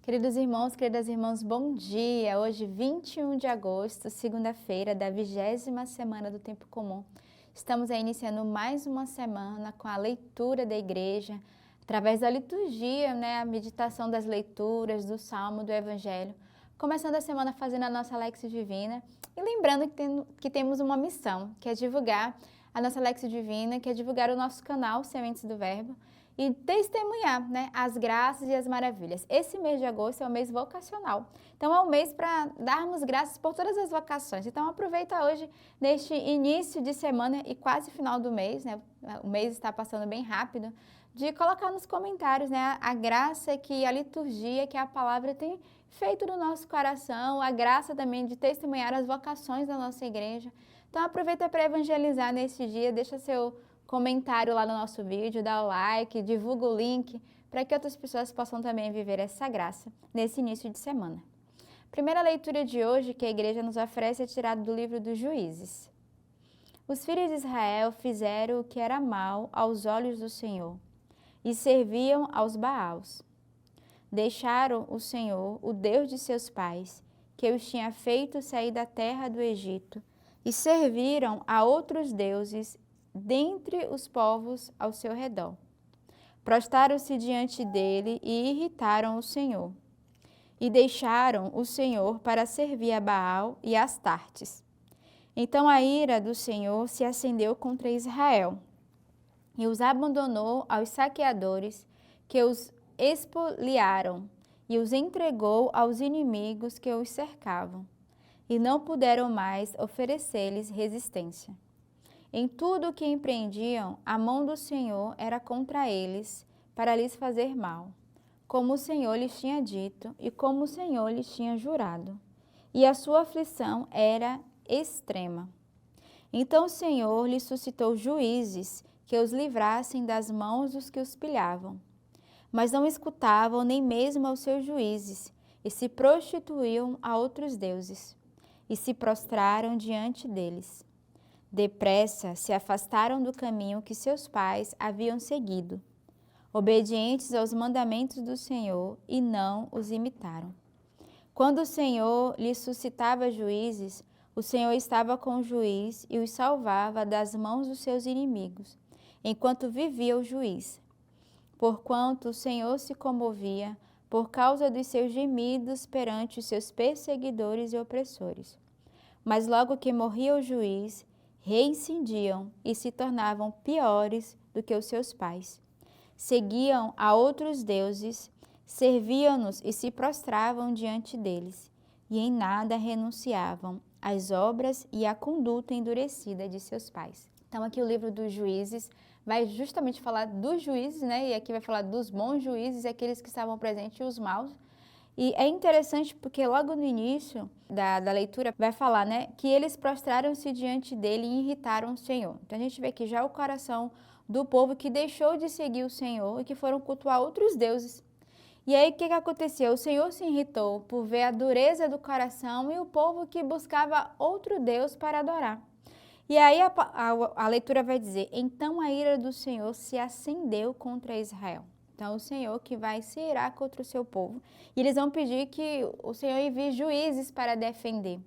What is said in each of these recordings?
Queridos irmãos, queridas irmãs, bom dia! Hoje, 21 de agosto, segunda-feira da 20ª semana do Tempo Comum. Estamos aí iniciando mais uma semana com a leitura da igreja, através da liturgia, a meditação das leituras, do Salmo, do Evangelho. Começando a semana fazendo a nossa Lexio Divina e lembrando que temos uma missão, que é divulgar a nossa Lexio Divina, que é divulgar o nosso canal Sementes do Verbo, e testemunhar as graças e as maravilhas. Esse mês de agosto é o mês vocacional. Então, é um mês para darmos graças por todas as vocações. Então, aproveita hoje, neste início de semana e quase final do mês, o mês está passando bem rápido, de colocar nos comentários a graça que a liturgia, que a palavra tem feito no nosso coração, a graça também de testemunhar as vocações da nossa igreja. Então, aproveita para evangelizar nesse dia, deixa seu comentário lá no nosso vídeo, dá o like, divulga o link para que outras pessoas possam também viver essa graça nesse início de semana. Primeira leitura de hoje que a igreja nos oferece é tirada do livro dos Juízes. Os filhos de Israel fizeram o que era mal aos olhos do Senhor e serviam aos Baals. Deixaram o Senhor, o Deus de seus pais, que os tinha feito sair da terra do Egito, e serviram a outros deuses dentre os povos ao seu redor. Prostraram-se diante dele e irritaram o Senhor. E deixaram o Senhor para servir a Baal e a Astartes. Então a ira do Senhor se acendeu contra Israel e os abandonou aos saqueadores que os expoliaram e os entregou aos inimigos que os cercavam. E não puderam mais oferecer-lhes resistência. Em tudo o que empreendiam, a mão do Senhor era contra eles, para lhes fazer mal, como o Senhor lhes tinha dito e como o Senhor lhes tinha jurado. E a sua aflição era extrema. Então o Senhor lhes suscitou juízes que os livrassem das mãos dos que os pilhavam. Mas não escutavam nem mesmo aos seus juízes, e se prostituíam a outros deuses, e se prostraram diante deles. Depressa se afastaram do caminho que seus pais haviam seguido, obedientes aos mandamentos do Senhor, e não os imitaram. Quando o Senhor lhes suscitava juízes, o Senhor estava com o juiz e os salvava das mãos dos seus inimigos, enquanto vivia o juiz. Porquanto o Senhor se comovia por causa dos seus gemidos perante os seus perseguidores e opressores. Mas logo que morria o juiz, reincindiam e se tornavam piores do que os seus pais. Seguiam a outros deuses, serviam-nos e se prostravam diante deles, e em nada renunciavam às obras e à conduta endurecida de seus pais. Então aqui o livro dos Juízes vai justamente falar dos juízes, e aqui vai falar dos bons juízes, aqueles que estavam presentes e os maus. E é interessante porque logo no início da leitura vai falar, que eles prostraram-se diante dele e irritaram o Senhor. Então a gente vê que já o coração do povo que deixou de seguir o Senhor e que foram cultuar outros deuses. E aí o que aconteceu? O Senhor se irritou por ver a dureza do coração e o povo que buscava outro Deus para adorar. E aí a leitura vai dizer, então a ira do Senhor se acendeu contra Israel. Então, o Senhor que vai se irar contra o seu povo. E eles vão pedir que o Senhor envie juízes para defender.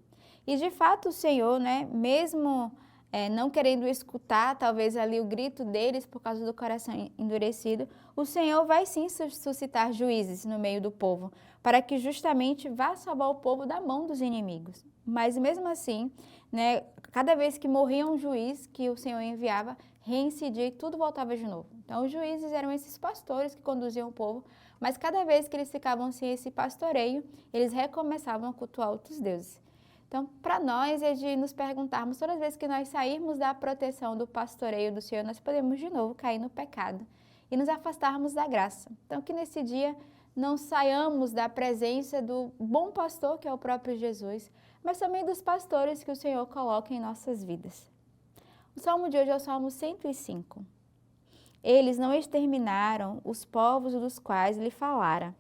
E, de fato, o Senhor, mesmo não querendo escutar, talvez ali o grito deles por causa do coração endurecido, o Senhor vai sim suscitar juízes no meio do povo, para que justamente vá salvar o povo da mão dos inimigos. Mas, mesmo assim, cada vez que morria um juiz que o Senhor enviava, reincidia e tudo voltava de novo. Então, os juízes eram esses pastores que conduziam o povo, mas cada vez que eles ficavam sem esse pastoreio, eles recomeçavam a cultuar outros deuses. Então, para nós é de nos perguntarmos, todas as vezes que nós sairmos da proteção do pastoreio do Senhor, nós podemos de novo cair no pecado e nos afastarmos da graça. Então, que nesse dia não saiamos da presença do bom pastor, que é o próprio Jesus, mas também dos pastores que o Senhor coloca em nossas vidas. O salmo de hoje é o Salmo 105. Eles não exterminaram os povos dos quais lhe falara.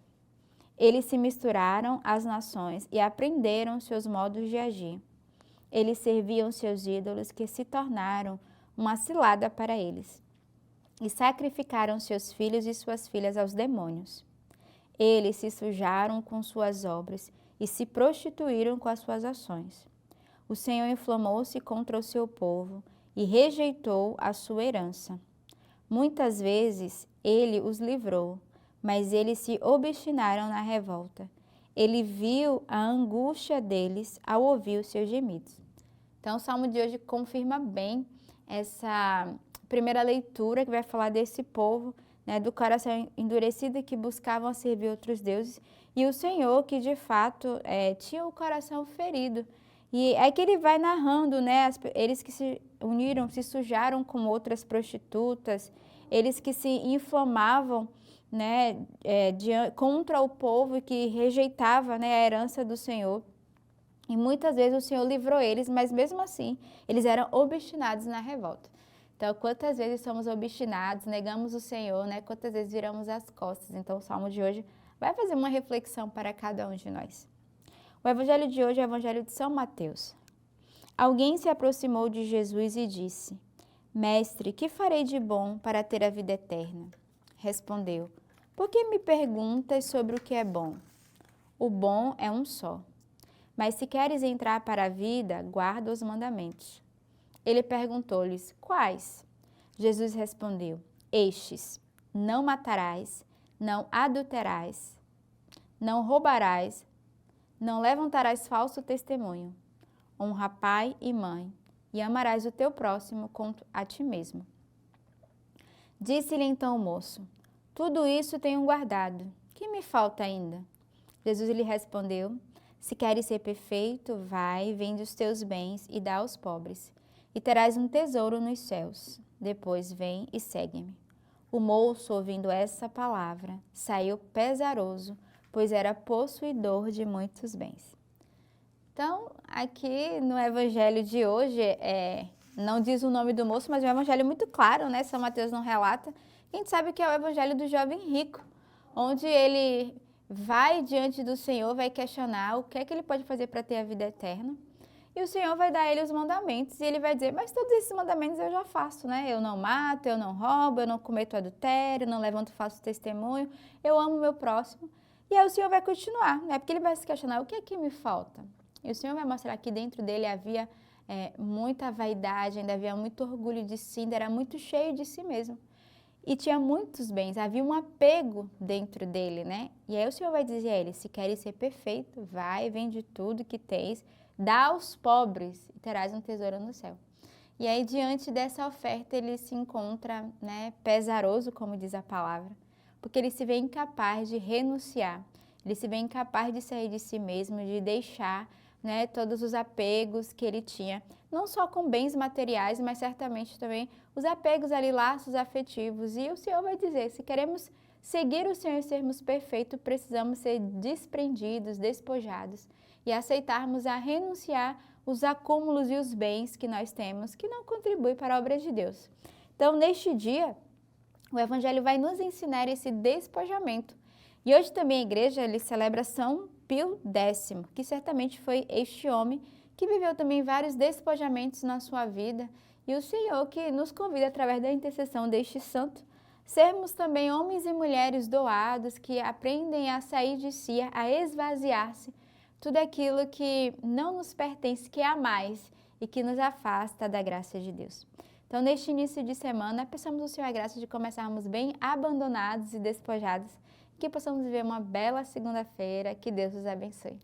Eles se misturaram às nações e aprenderam seus modos de agir. Eles serviam seus ídolos que se tornaram uma cilada para eles. E sacrificaram seus filhos e suas filhas aos demônios. Eles se sujaram com suas obras e se prostituíram com as suas ações. O Senhor inflamou-se contra o seu povo e rejeitou a sua herança. Muitas vezes ele os livrou, mas eles se obstinaram na revolta. Ele viu a angústia deles ao ouvir os seus gemidos. Então, o Salmo de hoje confirma bem essa primeira leitura que vai falar desse povo, né, do coração endurecido que buscavam servir outros deuses, e o Senhor que de fato tinha o coração ferido. E é que ele vai narrando, né, eles que se uniram, se sujaram com outras prostitutas, eles que se inflamavam, né, contra o povo que rejeitava, né, a herança do Senhor. E muitas vezes o Senhor livrou eles, mas mesmo assim eles eram obstinados na revolta. Então, quantas vezes somos obstinados, negamos o Senhor, né? Quantas vezes viramos as costas. Então, o Salmo de hoje vai fazer uma reflexão para cada um de nós. O Evangelho de hoje é o Evangelho de São Mateus. Alguém se aproximou de Jesus e disse: Mestre, que farei de bom para ter a vida eterna? Respondeu: Por que me perguntas sobre o que é bom? O bom é um só. Mas se queres entrar para a vida, guarda os mandamentos. Ele perguntou-lhes: Quais? Jesus respondeu: Estes: não matarás, não adulterarás, não roubarás, não levantarás falso testemunho, honra pai e mãe, e amarás o teu próximo como a ti mesmo. Disse-lhe então o moço: Tudo isso tenho guardado. Que me falta ainda? Jesus lhe respondeu: Se queres ser perfeito, vai, vende os teus bens e dá aos pobres, e terás um tesouro nos céus. Depois vem e segue-me. O moço, ouvindo essa palavra, saiu pesaroso, pois era possuidor de muitos bens. Então, aqui no evangelho de hoje, não diz o nome do moço, mas é um evangelho muito claro, né? São Mateus não relata. A gente sabe que é o evangelho do jovem rico, onde ele vai diante do Senhor, vai questionar o que é que ele pode fazer para ter a vida eterna. E o Senhor vai dar a ele os mandamentos e ele vai dizer, mas todos esses mandamentos eu já faço, né? Eu não mato, eu não roubo, eu não cometo adultério, não levanto falso testemunho, eu amo o meu próximo. E aí o Senhor vai continuar, né? Porque ele vai se questionar, o que é que me falta? E o Senhor vai mostrar que dentro dele havia muita vaidade, ainda havia muito orgulho de si, ainda era muito cheio de si mesmo. E tinha muitos bens, havia um apego dentro dele, né? E aí o Senhor vai dizer a ele, se queres ser perfeito, vai, vende tudo que tens, dá aos pobres e terás um tesouro no céu. E aí, diante dessa oferta, ele se encontra, né, pesaroso, como diz a palavra, porque ele se vê incapaz de renunciar, ele se vê incapaz de sair de si mesmo, de deixar, né, todos os apegos que ele tinha, não só com bens materiais, mas certamente também os apegos ali, laços afetivos. E o Senhor vai dizer, se queremos seguir o Senhor e sermos perfeitos, precisamos ser desprendidos, despojados e aceitarmos a renunciar os acúmulos e os bens que nós temos, que não contribuem para a obra de Deus. Então, neste dia, o Evangelho vai nos ensinar esse despojamento. E hoje também a igreja ele celebra São Pio X, que certamente foi este homem que viveu também vários despojamentos na sua vida. E o Senhor que nos convida, através da intercessão deste santo, sermos também homens e mulheres doados, que aprendem a sair de si, a esvaziar-se, tudo aquilo que não nos pertence, que é a mais e que nos afasta da graça de Deus. Então, neste início de semana, peçamos ao Senhor a graça de começarmos bem abandonados e despojados, que possamos viver uma bela segunda-feira. Que Deus os abençoe.